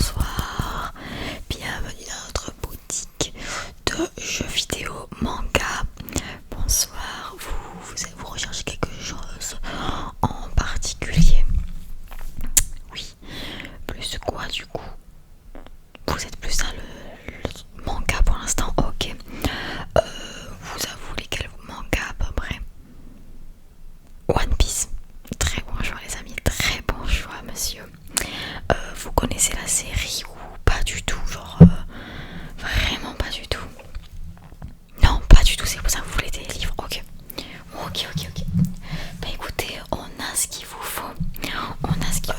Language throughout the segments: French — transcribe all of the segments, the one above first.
bonsoir, bienvenue dans notre boutique de jeux vidéo manga. Bonsoir, vous recherchez quelque chose en particulier? Oui, plus quoi du coup? Vous êtes plus dans le manga pour l'instant, ok. Vous voulez quel manga à peu près? One Piece, très bon choix les amis, très bon choix monsieur. Vous connaissez la série ou pas du tout? Genre vraiment pas du tout? Non, pas du tout, c'est pour ça que vous voulez des livres, ok. Ok. Bah écoutez, on a ce qu'il vous faut. On a ce qu'il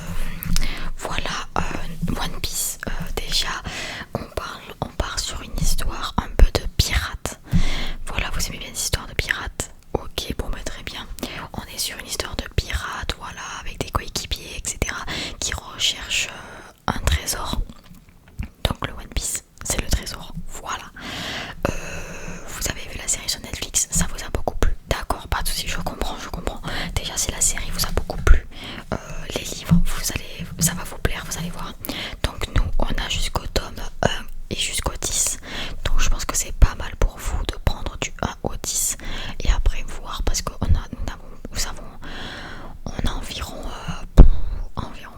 voilà, One Piece, déjà, on part sur une histoire un peu de pirate. Voilà, vous aimez bien les histoires de pirates? Ok, bon bah très bien. On est sur une histoire de pirate, voilà, avec des coéquipiers, etc. qui recherchent un trésor. Donc le One Piece, c'est le trésor, voilà. Vous avez vu la série sur Netflix, ça vous a beaucoup plu? D'accord, pas de soucis, je comprends. Déjà si la série vous a beaucoup plu, les livres, ça va vous plaire, vous allez voir. Donc nous, on a jusqu'au tome 1 et jusqu'au 10. Donc je pense que c'est pas mal pour vous de prendre du 1 au 10 et après voir, parce qu'on a, on a environ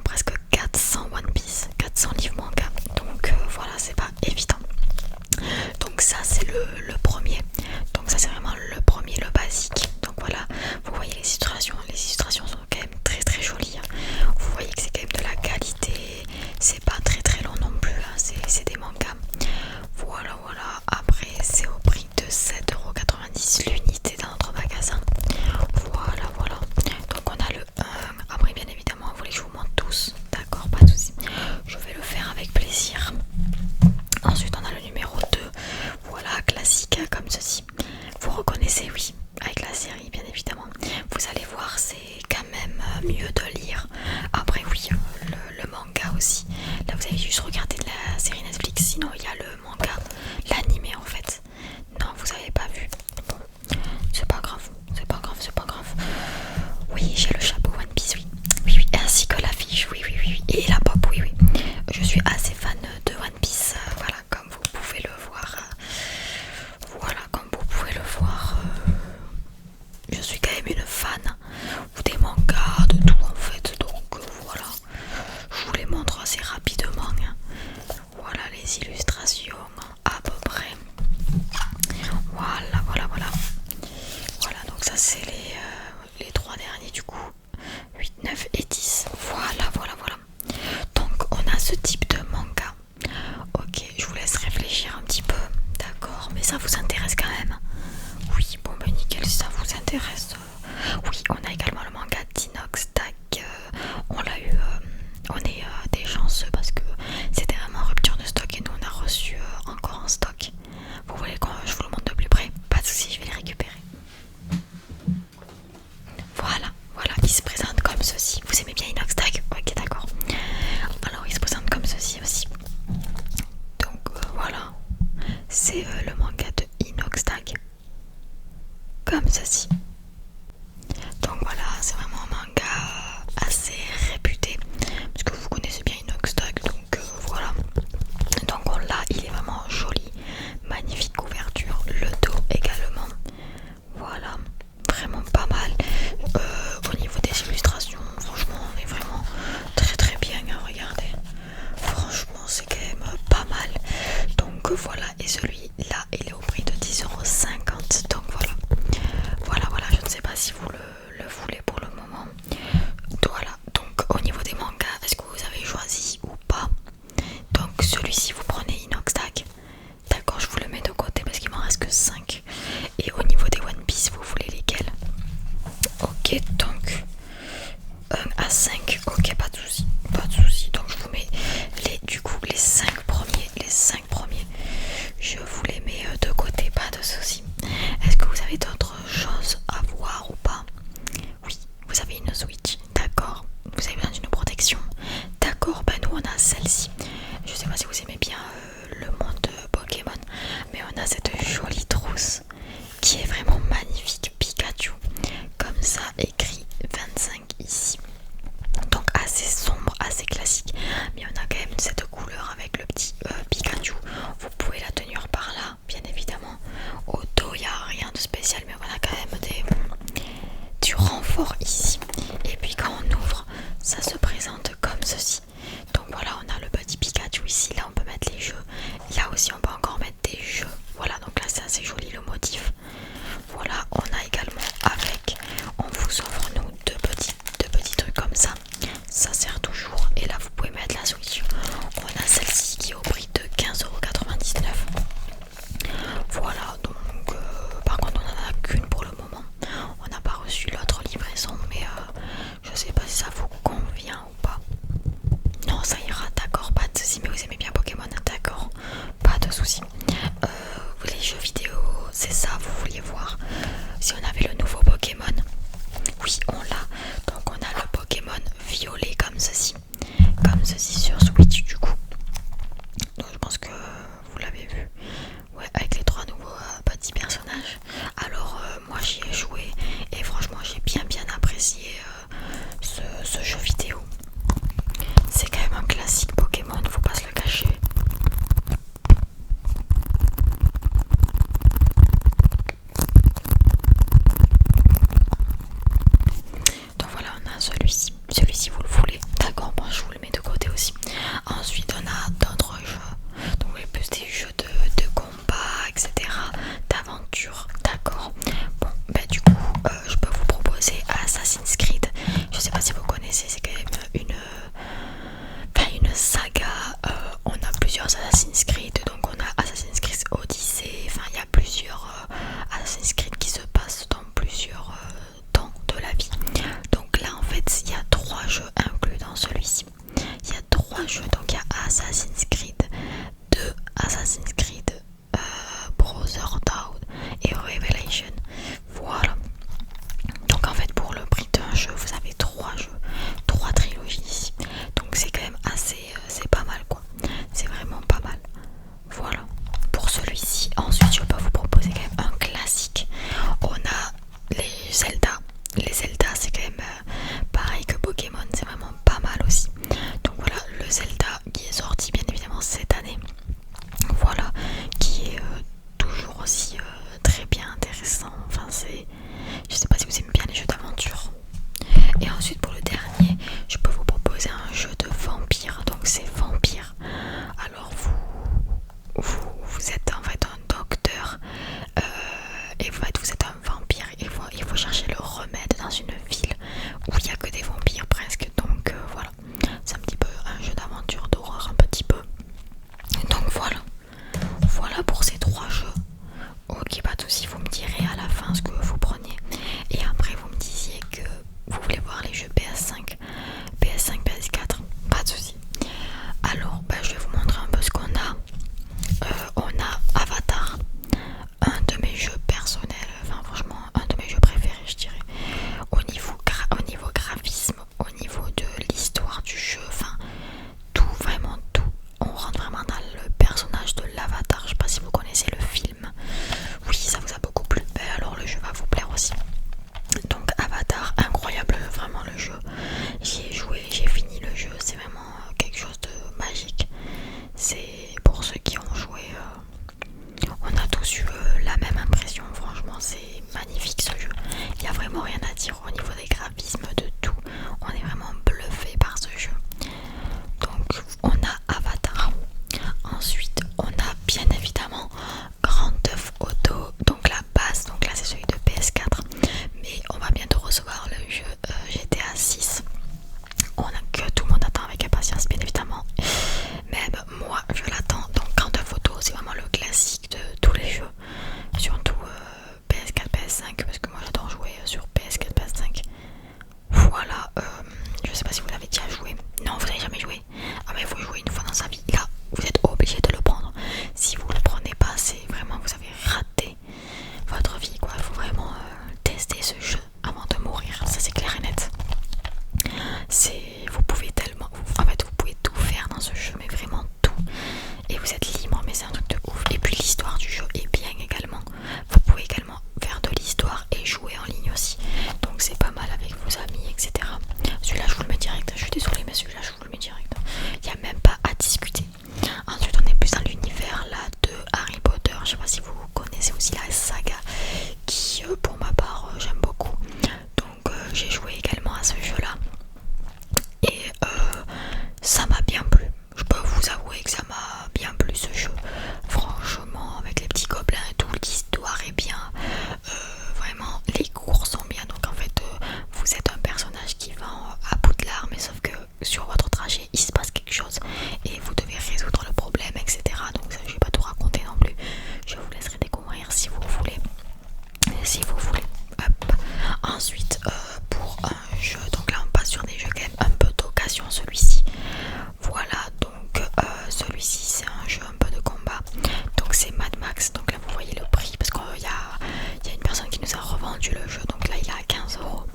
presque 400 One Piece, 400 livres manga. Donc voilà, c'est pas évident. Donc ça c'est le premier. Donc ça c'est vraiment le premier, le basique. Donc voilà, vous voyez les illustrations. Les illustrations sont quand même très très jolies. Vous voyez que c'est quand même de la qualité. C'est pas très très long non plus. C'est des mangas. Voilà. Après c'est au prix de 7,90€ l'unité dans notre magasin. Voilà. Donc on a le 1. Après bien évidemment vous voulez que je vous montre tous. D'accord, pas de soucis. Je vais le faire avec plaisir. Ensuite on a le numéro 2. Voilà, classique comme ceci. Vous reconnaissez, oui, avec la série bien évidemment. Vous allez voir, c'est quand même mieux de lire. Après oui, le manga aussi. Là vous avez juste regardé de la série Netflix. Sinon il y a le manga, l'animé en fait. Non, vous avez pas vu. Bon, c'est pas grave. Oui, j'ai le chapeau One Piece, oui, ainsi que l'affiche, oui, et la pop, oui. Je suis assez fan de One Piece, voilà, comme vous pouvez le voir. Je suis quand même une fan des mangas, de tout en fait, donc voilà. Je vous les montre assez rapidement. Voilà les illustrations, à peu près. Voilà. Voilà, donc ça c'est les trois derniers du coup. 8, 9 et 10. Voilà. Donc on a ce type de manga. Ok, je vous laisse réfléchir un petit peu. D'accord, mais ça vous intéresse quand même? Oui, bon ben nickel, si ça vous intéresse. Oui, on a également le manga d'Inox Tag. On l'a eu, on est des chanceux parce que c'était vraiment en rupture de stock et nous on a reçu encore en stock. Vous voulez que je vous le montre de plus près? Pas de soucis, je vais les récupérer. Voilà, il se présente comme ceci. Vous aimez bien Inox Tag? Ok, d'accord. Alors il se présente comme ceci aussi. Donc voilà, c'est le manga de Inox Tag. Comme ceci. Donc voilà, c'est vraiment un manga assez réputé. Parce que vous connaissez bien Inox Tag, donc voilà. Donc on l'a, il est vraiment joli. Magnifique couverture, le dos également. Voilà, vraiment pas mal. Au niveau des illustrations, franchement on est vraiment très très bien, regardez. Franchement c'est quand même pas mal. Donc voilà, et celui-là il est au prix de 10,50€. Donc voilà, je ne sais pas si vous le voulez pour le moment. Voilà, donc au niveau des mangas, est-ce que vous avez choisi ou pas? Donc celui-ci vous prenez Inox Tag. D'accord, je vous le mets de côté parce qu'il m'en reste que 5. Et au niveau des One Piece, vous voulez lesquels? Ok, donc 1 à 5, ok, pas de soucis. Donc je vous mets les 5 premiers. Je vous les mets de côté, pas de soucis. Est-ce que vous avez d'autres choses à voir ou pas? Oui, vous avez une Switch, d'accord. Vous avez besoin d'une protection, d'accord. Ben nous on a celle-ci. Je sais pas si vous aimez bien le monde Pokémon, mais on a cette jolie trousse qui est vraiment magnifique, Pikachu, comme ça écrit 25 ici. Donc assez sombre, assez classique. classique, mais on a quand même cette couleur avec le petit Pikachu. Vous pouvez la tenir par là, bien évidemment. Au dos, il n'y a rien de spécial, mais on a quand même du renfort ici. Et puis quand on ouvre, ça se présente comme ceci. Donc voilà, on a le petit Pikachu ici. Là, on peut mettre les jeux. Là aussi, on peut encore mettre des jeux. Voilà, donc là, c'est assez joli le motif. Voilà, on a également avec, on vous offre nous deux petits trucs comme ça. Ça sert toujours. Et là, vous pouvez mettre la Switch. On a celle-ci qui est au prix de 15,99 €. Voilà, donc par contre, on n'en a qu'une pour le moment. On n'a pas reçu l'autre livraison, mais je sais pas si ça vous convient ou pas. Non, ça ira, d'accord, pas de soucis. Mais vous aimez bien Pokémon, d'accord, pas de soucis. Les jeux vidéo, c'est ça, vous vouliez voir si on avait le nouveau Pokémon. Oui, on l'a. Donc on a le Pokémon violet comme ceci sur Switch du coup. Donc je pense que vous l'avez vu. Ouais, avec les trois nouveaux petits personnages. Alors moi j'y ai joué et franchement j'ai bien apprécié ce jeu vidéo. C'est quand même un classique Pokémon, faut pas se le cacher. Donc voilà, on a celui-ci. Celui-ci vous le voulez. D'accord, bon, je vous le mets de côté aussi. Ensuite on a d'autres jeux. Donc oui, plus des jeux de combat, etc. D'aventure. D'accord. Bon, bah du coup, je peux vous proposer Assassin's Creed. Je sais pas si vous connaissez, c'est quand même une saga. On a plusieurs Assassin's Creed. Donc on a Assassin's Creed Odyssey. Enfin, il y a plusieurs Assassin's Creed qui se passent dans plusieurs temps de la vie. Donc là, en fait, il y a 3 jeux inclus dans celui-ci. Il y a 3 jeux. Donc il y a Assassin's Creed 2, Assassin's Creed Brotherhood et Revelation. Voilà. Donc en fait pour le prix d'un jeu vous avez 3 jeux, 3 trilogies ici. joué également à ce jeu là et ça m'a bien plu. Je peux vous avouer que ça m'a bien plu ce jeu. Franchement, avec les petits gobelins et tout, l'histoire est bien. Vraiment, les cours sont bien. Donc en fait, vous êtes un personnage qui va à bout de larmes, mais sauf que sur votre trajet, il se passe quelque chose et vous devez résoudre le problème, etc. Donc ça, je vais pas tout raconter non plus. Je vous laisserai découvrir si vous voulez. Si vous voulez. Hop. Ensuite, pour un jeu, donc là on passe sur des jeux quand même un peu d'occasion, celui-ci. Voilà, donc celui-ci c'est un jeu un peu de combat. Donc c'est Mad Max. Donc là vous voyez le prix parce qu'il y a une personne qui nous a revendu le jeu. Donc là il est à 15 euros.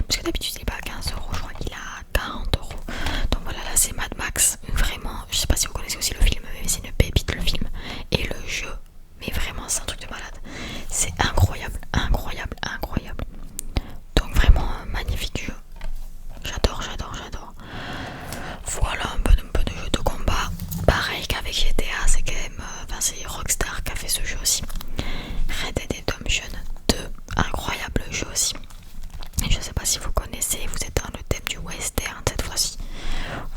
Parce que d'habitude il est pas à 15 euros, je crois qu'il est à 40 euros. Donc voilà, là c'est Mad Max. Vraiment, je sais pas si vous connaissez aussi le film, mais c'est une pépite le film. Et le jeu, mais vraiment c'est un truc de malade. C'est incroyable, incroyable, incroyable. Donc vraiment un magnifique jeu. J'adore, j'adore, j'adore. Voilà un peu de jeu de combat. Pareil qu'avec GTA, c'est quand même... Enfin c'est Rockstar qui a fait ce jeu aussi. Red Dead Redemption 2, incroyable jeu aussi. Et je sais pas si vous connaissez, vous êtes dans le thème du western cette fois-ci.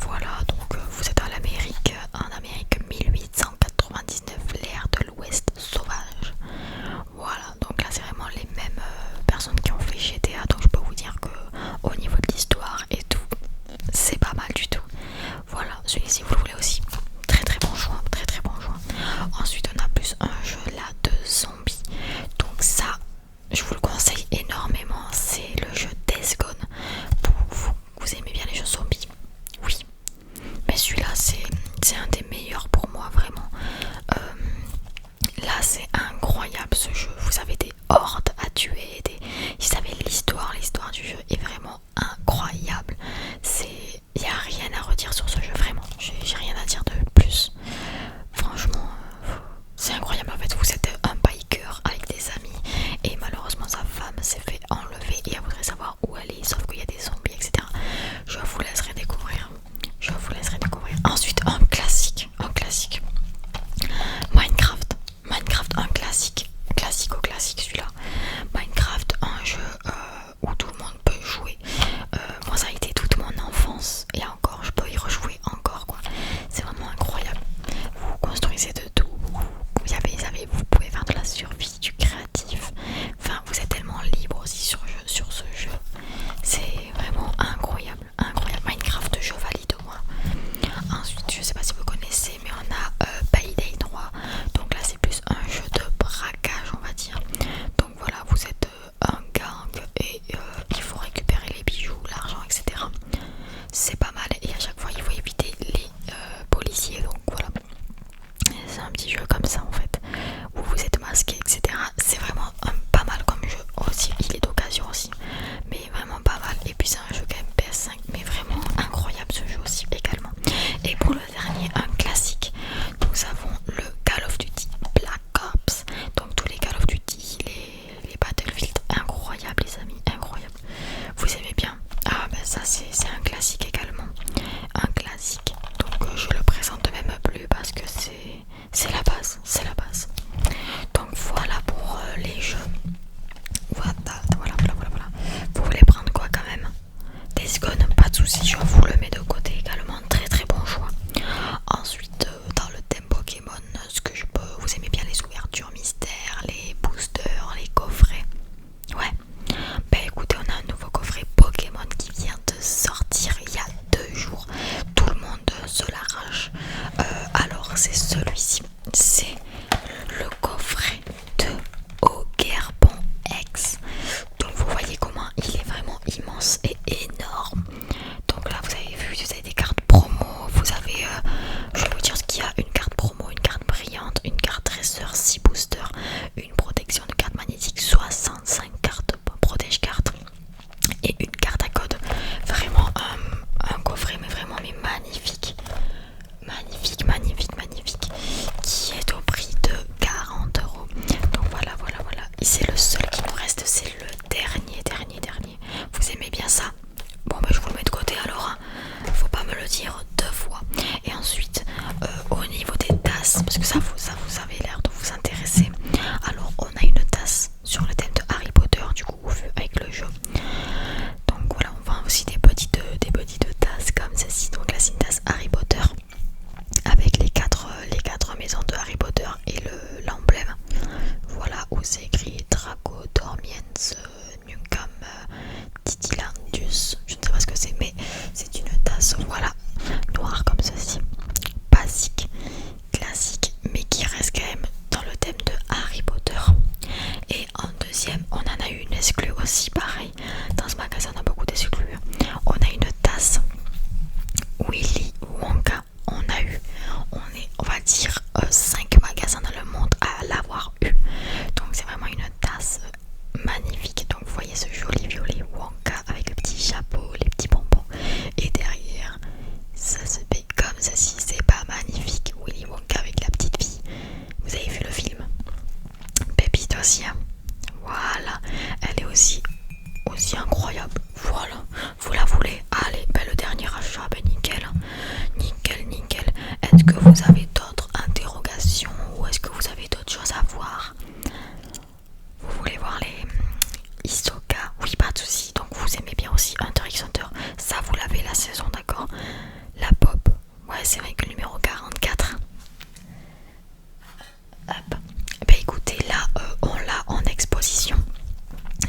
Voilà, donc vous êtes en Amérique 1899, l'ère de l'Ouest sauvage. Voilà, donc là c'est vraiment les mêmes personnes qui ont fait GTA, donc je peux vous dire que au niveau de l'histoire et tout, c'est pas mal du tout. Voilà, celui-ci vous le voulez aussi. Très très bon choix, très très bon choix. Ensuite on a plus un jeu là de zombies. Donc ça, je vous le conseille énormément, c'est le jeu Death Gone. Vous aimez bien les jeux zombies? Oui. Mais celui-là c'est un des meilleurs pour moi vraiment. Là c'est incroyable ce jeu. Vous avez des hordes à tuer, vous savez l'histoire du jeu est vraiment incroyable. Il n'y a rien à redire sur ce jeu vraiment. J'ai rien à dire de plus. Franchement, c'est incroyable. En fait, vous êtes un biker avec des amis et malheureusement sa femme s'est fait enlever et elle voudrait savoir où elle est, sauf qu'il y a des zombies, etc. Je vous laisserai découvrir. Je vous laisserai découvrir. Ensuite, un classique. Minecraft, un classique. Classique celui-là. Minecraft, un jeu où tout le monde peut jouer. Moi ça a été toute mon enfance et encore je peux y rejouer encore quoi. C'est vraiment incroyable. Vous construisez de tout. Vous pouvez faire de la survie, du créatif. Enfin vous êtes tellement libre aussi sur ce jeu. C'est vraiment incroyable. Minecraft, je valide moi. Ensuite je sais pas si vous connaissez mais on a Payday 3. Donc là c'est plus un jeu de braquage on va dire. Donc voilà, vous êtes un gang et il faut récupérer les bijoux, l'argent, etc. C'est pas mal et à chaque fois il faut éviter les policiers. Donc voilà, c'est un petit jeu comme ça en fait où vous êtes masqué, etc. C'est vraiment pas mal comme jeu aussi. Il est d'occasion aussi, mais vraiment pas mal. Et puis c'est un jeu quand même PS5, mais vraiment incroyable ce jeu aussi également. Et pour le dernier, un classique, nous avons le Call of Duty Black Ops. Donc tous les Call of Duty, les Battlefield, incroyable les amis, incroyable. Vous aimez bien? Ah ben ça c'est un classique également. Un classique. Donc je le présente même plus parce que c'est la base, Donc voilà pour les jeux. Voilà. Vous voulez prendre quoi quand même? Death Gone, pas de soucis, je vous le mets de côté également. Très très bon choix. Ensuite, dans le thème Pokémon, vous aimez bien les ouvertures mystères, les boosters, les coffrets. Ouais. Ben écoutez, on a un nouveau coffret Pokémon qui vient de sortir il y a 2 jours. Tout le monde se l'arrache. Alors c'est celui-ci. C'est le coffret de Ogerbon X. Donc vous voyez comment il est vraiment immense et énorme. Donc là vous senteur. Ça, vous l'avez la saison, d'accord. La pop, ouais, c'est vrai que le numéro 44. Hop. Bah écoutez, là, on l'a en exposition.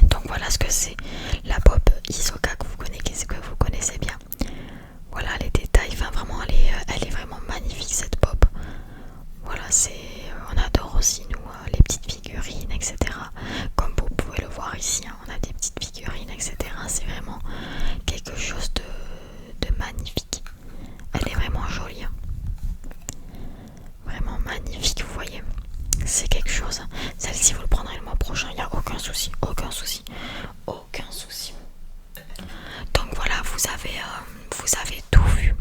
Donc voilà ce que c'est. La pop Hisoka que vous connaissez bien. Voilà les détails, enfin vraiment elle est vraiment magnifique cette pop. Voilà, on adore aussi nous les petites figurines, etc. Comme vous pouvez le voir ici, hein, on a des petites figurines, etc. C'est vraiment quelque chose de magnifique. Elle est vraiment jolie, hein. Vraiment magnifique, vous voyez. C'est quelque chose. Celle-ci vous le prendrez le mois prochain, il n'y a aucun souci, aucun souci, aucun souci. Donc voilà, vous avez tout vu.